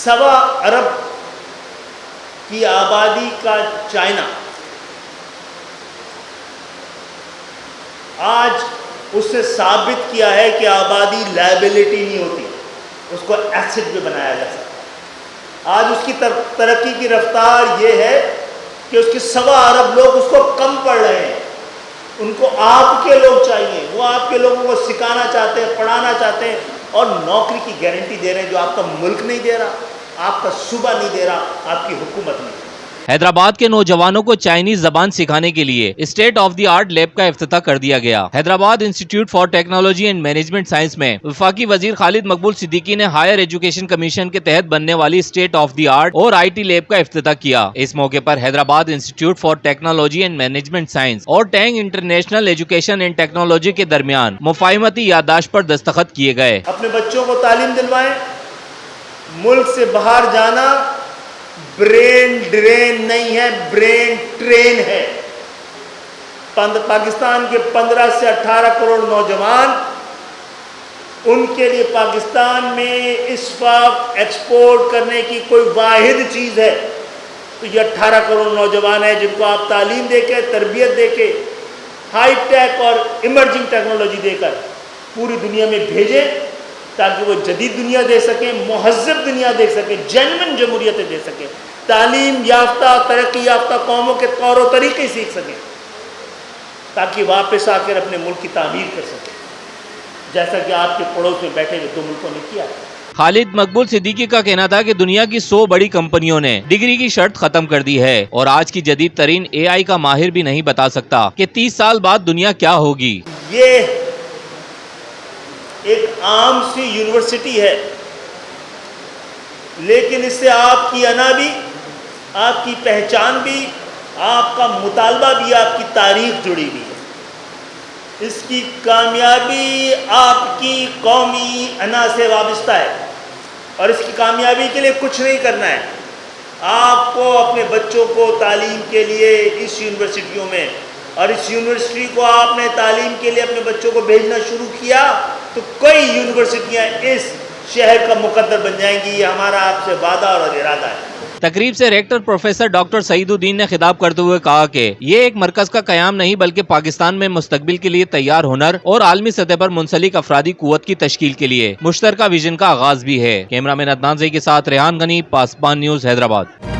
1.25 ارب کی آبادی کا چائنا آج اس نے ثابت کیا ہے کہ آبادی لائبلٹی نہیں ہوتی، اس کو ایسٹ بھی بنایا جا سکتا ہے۔ آج اس کی ترقی کی رفتار یہ ہے کہ اس کے 1.25 ارب لوگ اس کو کم پڑھ رہے ہیں، ان کو آپ کے لوگ چاہیے، وہ آپ کے لوگوں کو سکھانا چاہتے ہیں، پڑھانا چاہتے ہیں اور نوکری کی گارنٹی دے رہے ہیں جو آپ کا ملک نہیں دے رہا، آپ کا صوبہ نہیں دے رہا، آپ کی حکومت نہیں۔ حیدرآباد کے نوجوانوں کو چائنیز زبان سکھانے کے لیے state of the art lab کا افتتاح کر دیا گیا۔ Hyderabad institute for technology and management science میں وفاقی وزیر خالد مقبول صدیقی نے ہائر ایجوکیشن کمیشن کے تحت بننے والی اسٹیٹ آف دی آرٹ اور آئی ٹی لیب کا افتتاح کیا۔ اس موقع پر Hyderabad institute for technology and management science اور ٹینگ انٹرنیشنل ایجوکیشن اینڈ ٹیکنالوجی کے درمیان مفاہمتی یادداشت پر دستخط کیے گئے۔ اپنے بچوں کو تعلیم دلوائیں، ملک سے باہر جانا برین ڈرین نہیں ہے، برین ٹرین ہے۔ پاکستان کے 15 سے 18 کروڑ نوجوان، ان کے لیے پاکستان میں اس وقت ایکسپورٹ کرنے کی کوئی واحد چیز ہے تو یہ 18 کروڑ نوجوان ہیں جن کو آپ تعلیم دے کے، تربیت دے کے، ہائی ٹیک اور ایمرجنگ ٹیکنالوجی دے کر پوری دنیا میں بھیجیں تاکہ وہ جدید دنیا دے سکیں، مہذب دنیا دے سکیں، جینوئن جمہوریتیں دے سکیں، تعلیم یافتہ ترقی یافتہ قوموں کے طور و طریقے سیکھ سکیں تاکہ واپس آ کر اپنے ملک کی تعمیر کر سکیں، جیسا کہ آپ کے پڑوس میں بیٹھے ہوئے 2 ملکوں نے کیا ہے۔ خالد مقبول صدیقی کا کہنا تھا کہ دنیا کی 100 بڑی کمپنیوں نے ڈگری کی شرط ختم کر دی ہے اور آج کی جدید ترین اے آئی کا ماہر بھی نہیں بتا سکتا کہ 30 سال بعد دنیا کیا ہوگی۔ یہ ایک عام سی یونیورسٹی ہے لیکن اس سے آپ کی انا بھی، آپ کی پہچان بھی، آپ کا مطالبہ بھی، آپ کی تاریخ جڑی ہوئی ہے۔ اس کی کامیابی آپ کی قومی انا سے وابستہ ہے اور اس کی کامیابی کے لیے کچھ نہیں کرنا ہے، آپ کو اپنے بچوں کو تعلیم کے لیے اس یونیورسٹیوں میں، اور اس یونیورسٹی کو آپ نے تعلیم کے لیے اپنے بچوں کو بھیجنا شروع کیا تو کئی یونیورسٹیاں اس شہر کا مقدر بن جائیں گی، یہ ہمارا آپ سے وعدہ اور ارادہ ہے۔ تقریب سے ریکٹر پروفیسر ڈاکٹر سعید الدین نے خطاب کرتے ہوئے کہا کہ یہ ایک مرکز کا قیام نہیں بلکہ پاکستان میں مستقبل کے لیے تیار ہنر اور عالمی سطح پر منسلک افرادی قوت کی تشکیل کے لیے مشترکہ ویژن کا آغاز بھی ہے۔ کیمرہ مین عدنان زئی کے ساتھ ریحان غنی، پاسبان نیوز، حیدرآباد۔